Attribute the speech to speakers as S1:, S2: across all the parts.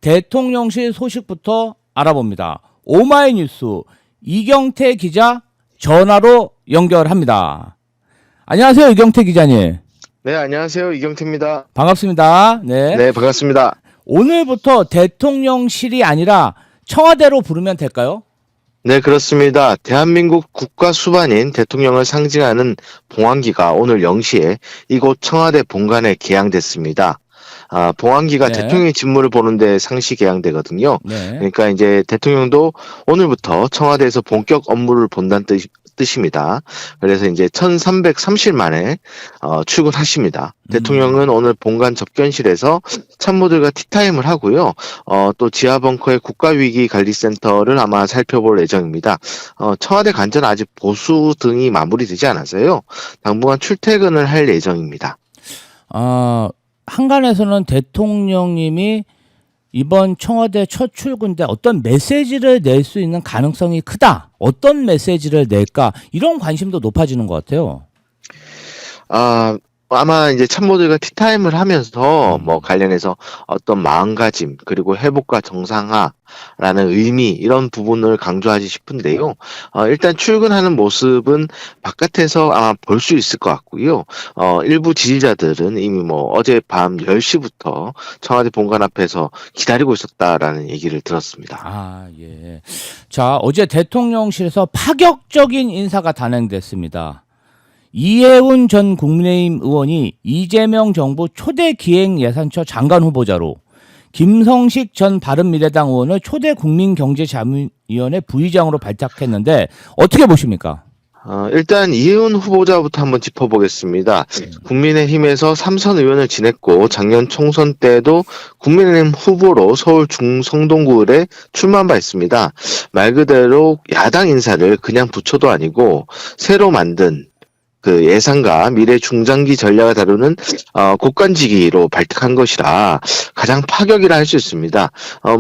S1: 대통령실 소식부터 알아봅니다. 오마이뉴스 이경태 기자 전화로 연결합니다. 안녕하세요, 이경태 기자님.
S2: 네, 안녕하세요. 이경태입니다.
S1: 반갑습니다. 네.
S2: 네, 반갑습니다.
S1: 오늘부터 대통령실이 아니라 청와대로 부르면 될까요?
S2: 네, 그렇습니다. 대한민국 국가 수반인 대통령을 상징하는 봉황기가 오늘 0시에 이곳 청와대 본관에 개항됐습니다. 봉황기가
S1: 네.
S2: 대통령의 직무를 보는데 상시 개항되거든요.
S1: 네.
S2: 그러니까 이제 대통령도 오늘부터 청와대에서 본격 업무를 본다는 뜻입니다. 그래서 이제 1330일 만에 출근하십니다. 대통령은 오늘 본관 접견실에서 참모들과 티타임을 하고요. 또 지하 벙커의 국가위기관리센터를 아마 살펴볼 예정입니다. 청와대 관저는 아직 보수 등이 마무리되지 않아서요. 당분간 출퇴근을 할 예정입니다.
S1: 한간에서는 대통령님이 이번 청와대 첫 출근인데 어떤 메시지를 낼 수 있는 가능성이 크다. 어떤 메시지를 낼까? 이런 관심도 높아지는 것 같아요.
S2: 아마 이제 참모들과 티타임을 하면서 뭐 관련해서 어떤 마음가짐 그리고 회복과 정상화라는 의미 이런 부분을 강조하지 싶은데요. 일단 출근하는 모습은 바깥에서 아마 볼 수 있을 것 같고요. 일부 지지자들은 이미 뭐 어젯밤 10시부터 청와대 본관 앞에서 기다리고 있었다라는 얘기를 들었습니다.
S1: 예. 자, 어제 대통령실에서 파격적인 인사가 단행됐습니다. 이해운 전 국민의힘 의원이 이재명 정부 초대 기획예산처 장관 후보자로, 김성식 전 바른미래당 의원을 초대 국민경제자문위원회 부의장으로 발탁했는데 어떻게 보십니까?
S2: 일단 이해운 후보자부터 한번 짚어보겠습니다. 국민의힘에서 3선 의원을 지냈고 작년 총선 때도 국민의힘 후보로 서울 중성동구에 출마한 바 있습니다. 말 그대로 야당 인사를 그냥 부처도 아니고 새로 만든 그 예산과 미래 중장기 전략을 다루는 국간지기로 발탁한 것이라 가장 파격이라 할 수 있습니다.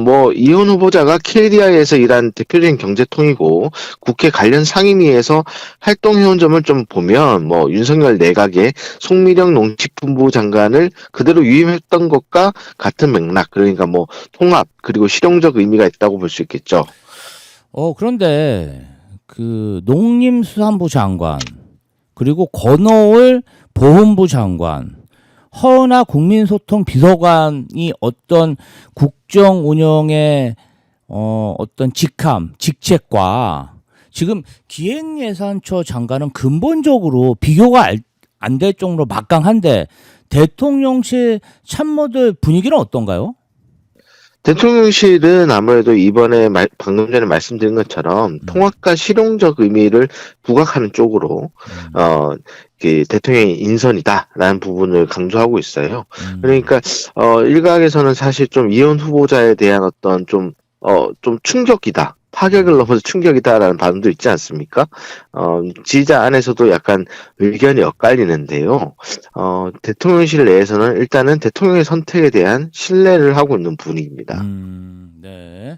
S2: 뭐 이혼 후보자가 KDI에서 일한 대표적인 경제통이고 국회 관련 상임위에서 활동해온 점을 좀 보면 뭐 윤석열 내각의 송미령 농식품부 장관을 그대로 위임했던 것과 같은 맥락, 그러니까 뭐 통합 그리고 실용적 의미가 있다고 볼 수 있겠죠.
S1: 그런데 그 농림수산부 장관, 그리고 권오을 보훈부 장관, 허은하 국민소통 비서관이 어떤 국정 운영의 어떤 직책과 지금 기획예산처 장관은 근본적으로 비교가 안 될 정도로 막강한데 대통령실 참모들 분위기는 어떤가요?
S2: 대통령실은 아무래도 이번에 방금 전에 말씀드린 것처럼 통합과 실용적 의미를 부각하는 쪽으로 그 대통령의 인선이다라는 부분을 강조하고 있어요. 그러니까 일각에서는 사실 좀 이혼 후보자에 대한 어떤 좀 충격이다. 파격을 넘어서 충격이다라는 반응도 있지 않습니까? 지지자 안에서도 약간 의견이 엇갈리는데요. 대통령실 내에서는 일단은 대통령의 선택에 대한 신뢰를 하고 있는 분위기입니다.
S1: 네.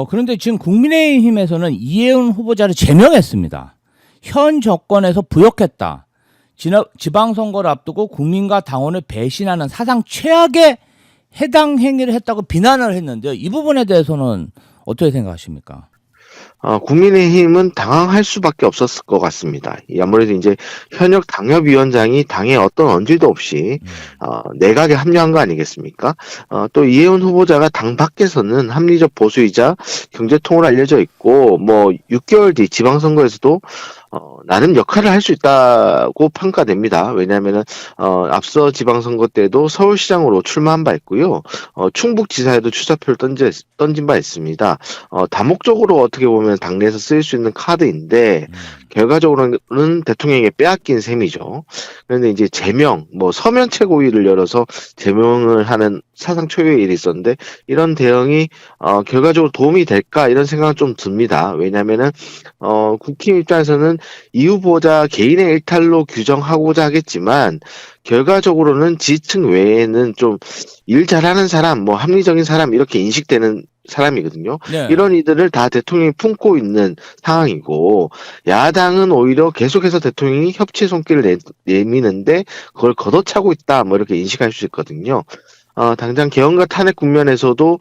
S1: 그런데 지금 국민의힘에서는 이해운 후보자를 제명했습니다. 현 정권에서 부역했다. 지방선거를 앞두고 국민과 당원을 배신하는 사상 최악의 해당 행위를 했다고 비난을 했는데요. 이 부분에 대해서는 어떻게 생각하십니까?
S2: 국민의힘은 당황할 수밖에 없었을 것 같습니다. 아무래도 이제 현역 당협위원장이 당에 어떤 언질도 없이 내각에 합류한 거 아니겠습니까? 또 이해운 후보자가 당 밖에서는 합리적 보수이자 경제통으로 알려져 있고 뭐 6개월 뒤 지방선거에서도 나름 역할을 할 수 있다고 평가됩니다. 왜냐하면은 앞서 지방선거 때도 서울시장으로 출마한 바 있고요. 충북지사에도 추사표를 던진 바 있습니다. 다목적으로 어떻게 보면 당내에서 쓰일 수 있는 카드인데 결과적으로는 대통령에게 빼앗긴 셈이죠. 그런데 이제 제명, 뭐 서면 최고위를 열어서 제명을 하는 사상 초유의 일이 있었는데 이런 대응이 결과적으로 도움이 될까 이런 생각은 좀 듭니다. 왜냐하면은 국힘 입장에서는 이 후보자 개인의 일탈로 규정하고자 하겠지만 결과적으로는 지지층 외에는 좀 일 잘하는 사람, 뭐 합리적인 사람 이렇게 인식되는 사람이거든요.
S1: 네.
S2: 이런 이들을 다 대통령이 품고 있는 상황이고 야당은 오히려 계속해서 대통령이 협치 손길을 내미는데 그걸 걷어차고 있다 뭐 이렇게 인식할 수 있거든요. 당장 개헌과 탄핵 국면에서도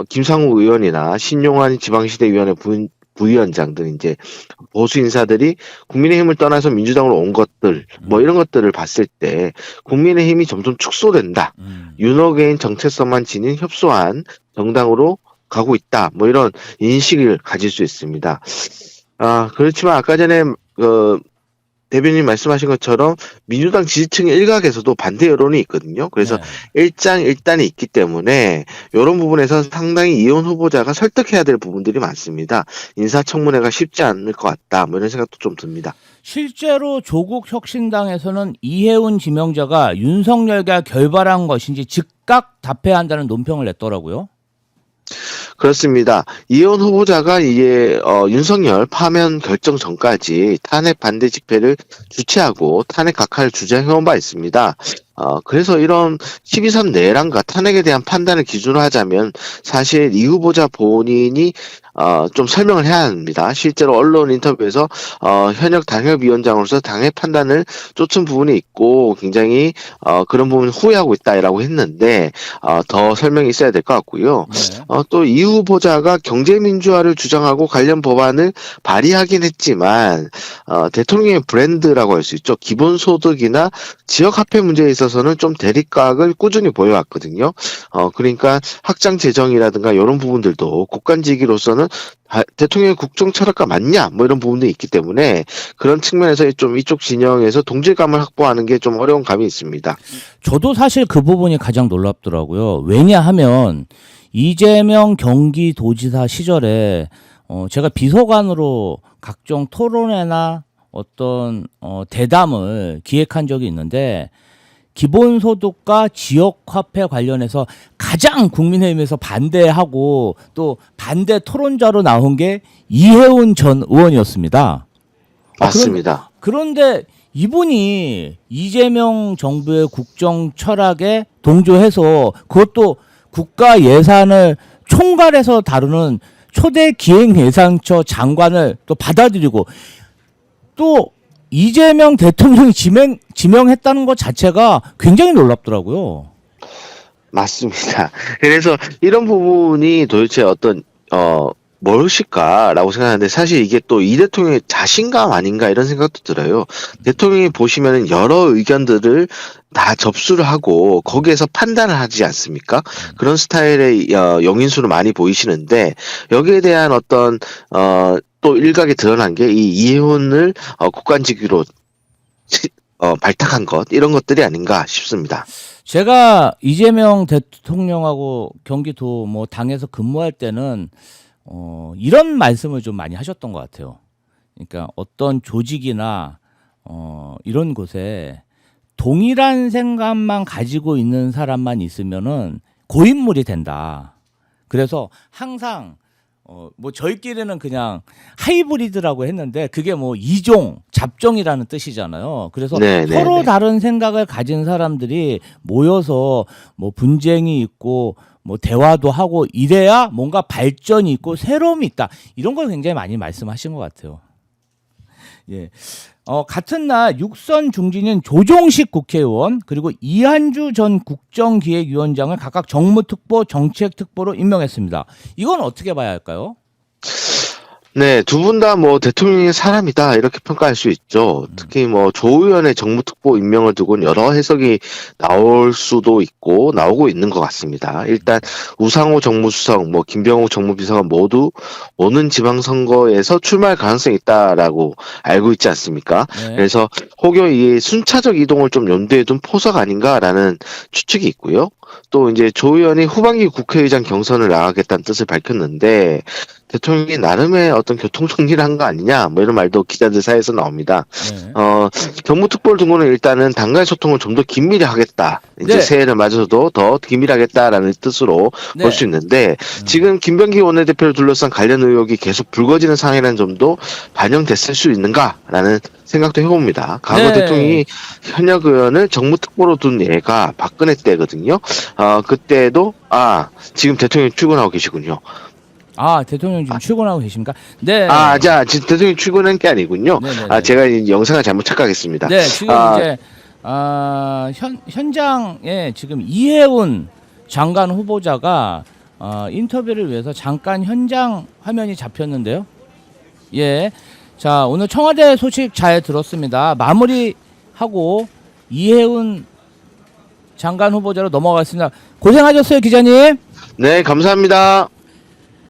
S2: 김상우 의원이나 신용환 지방시대위원회 부위원장 등 이제 보수 인사들이 국민의힘을 떠나서 민주당으로 온 것들 뭐 이런 것들을 봤을 때 국민의힘이 점점 축소된다. 윤호개인 정체성만 지닌 협소한 정당으로 가고 있다. 뭐 이런 인식을 가질 수 있습니다. 그렇지만 아까 전에 대변인 말씀하신 것처럼 민주당 지지층 일각에서도 반대 여론이 있거든요. 그래서
S1: 네.
S2: 일장일단이 있기 때문에 이런 부분에서 상당히 이혼 후보자가 설득해야 될 부분들이 많습니다. 인사청문회가 쉽지 않을 것 같다. 뭐 이런 생각도 좀 듭니다.
S1: 실제로 조국 혁신당에서는 이해운 지명자가 윤석열과 결발한 것인지 즉각 답해야 한다는 논평을 냈더라고요.
S2: 그렇습니다. 이혼 후보자가 이게 윤석열 파면 결정 전까지 탄핵 반대 집회를 주최하고 탄핵 각하를 주장해온 바 있습니다. 그래서 이런 12.3 내란과 탄핵에 대한 판단을 기준으로 하자면 사실 이 후보자 본인이 좀 설명을 해야 합니다. 실제로 언론 인터뷰에서 현역 당협위원장으로서 당의 판단을 쫓은 부분이 있고 굉장히 그런 부분 후회하고 있다라고 했는데 더 설명이 있어야 될 것 같고요.
S1: 네.
S2: 또 이 후보자가 경제민주화를 주장하고 관련 법안을 발의하긴 했지만 대통령의 브랜드라고 할 수 있죠. 기본소득이나 지역화폐 문제에 있어서는 좀 대립각을 꾸준히 보여왔거든요. 그러니까 확장 재정이라든가 이런 부분들도 국간지기로서는 대통령의 국정 철학과 맞냐 뭐 이런 부분도 있기 때문에 그런 측면에서 좀 이쪽 진영에서 동질감을 확보하는 게 좀 어려운 감이 있습니다.
S1: 저도 사실 그 부분이 가장 놀랍더라고요. 왜냐하면 이재명 경기도지사 시절에 제가 비서관으로 각종 토론회나 어떤 대담을 기획한 적이 있는데 기본소득과 지역화폐 관련해서 가장 국민의힘에서 반대하고 또 반대 토론자로 나온 게 이해운 전 의원이었습니다.
S2: 맞습니다.
S1: 그런데 이분이 이재명 정부의 국정 철학에 동조해서 그것도 국가 예산을 총괄해서 다루는 초대 기획예산처 장관을 또 받아들이고 또 이재명 대통령이 지명했다는 것 자체가 굉장히 놀랍더라고요.
S2: 맞습니다. 그래서 이런 부분이 도대체 어떤 무엇일까라고 생각하는데 사실 이게 또 이 대통령의 자신감 아닌가 이런 생각도 들어요. 대통령이 보시면은 여러 의견들을 다 접수를 하고 거기에서 판단을 하지 않습니까? 그런 스타일의 영인수로 많이 보이시는데 여기에 대한 어떤 또 일각에 드러난 게 이 이해훈을 국간직위로 발탁한 것 이런 것들이 아닌가 싶습니다.
S1: 제가 이재명 대통령하고 경기도 뭐 당에서 근무할 때는 이런 말씀을 좀 많이 하셨던 것 같아요. 그러니까 어떤 조직이나 이런 곳에 동일한 생각만 가지고 있는 사람만 있으면은 고인물이 된다. 그래서 항상 뭐 저희끼리는 그냥 하이브리드라고 했는데 그게 뭐 이종, 잡종이라는 뜻이잖아요. 그래서 서로 다른 생각을 가진 사람들이 모여서 뭐 분쟁이 있고 뭐 대화도 하고 이래야 뭔가 발전이 있고 새로움이 있다. 이런 걸 굉장히 많이 말씀하신 것 같아요. 예. 같은 날 육선 중진인 조종식 국회의원 그리고 이한주 전 국정기획위원장을 각각 정무특보, 정책특보로 임명했습니다. 이건 어떻게 봐야 할까요?
S2: 네, 두 분 다 뭐 대통령의 사람이다 이렇게 평가할 수 있죠. 특히 뭐 조 의원의 정무특보 임명을 두고는 여러 해석이 나올 수도 있고 나오고 있는 것 같습니다. 일단 우상호 정무수석, 뭐 김병욱 정무비서관 모두 오는 지방선거에서 출마할 가능성이 있다라고 알고 있지 않습니까?
S1: 네.
S2: 그래서 혹여 이 순차적 이동을 좀 염두에 둔 포석 아닌가라는 추측이 있고요. 또 이제 조 의원이 후반기 국회의장 경선을 나가겠다는 뜻을 밝혔는데 대통령이 나름의 어떤 교통정리를 한 거 아니냐 뭐 이런 말도 기자들 사이에서 나옵니다.
S1: 네.
S2: 정무특보를 둔 거는 일단은 당과의 소통을 좀 더 긴밀히 하겠다. 이제
S1: 네.
S2: 새해를 맞아서도 더 긴밀히 하겠다라는 뜻으로
S1: 네.
S2: 볼 수 있는데 지금 김병기 원내대표를 둘러싼 관련 의혹이 계속 불거지는 상황이라는 점도 반영됐을 수 있는가라는 생각도 해봅니다. 과거
S1: 네.
S2: 대통령이 현역 의원을 정무특보로 둔 예가 박근혜 때거든요. 그때도 지금 대통령이 출근하고 계시군요.
S1: 대통령 지금 출근하고 계십니까? 네.
S2: 지금 대통령이 출근한 게 아니군요.
S1: 네네네.
S2: 제가 이 영상을 잘못 착각했습니다.
S1: 네, 지금 이제 현장에 지금 이해운 장관 후보자가 인터뷰를 위해서 잠깐 현장 화면이 잡혔는데요. 예. 자, 오늘 청와대 소식 잘 들었습니다. 마무리하고 이해운 장관 후보자로 넘어가겠습니다. 고생하셨어요, 기자님.
S2: 네, 감사합니다.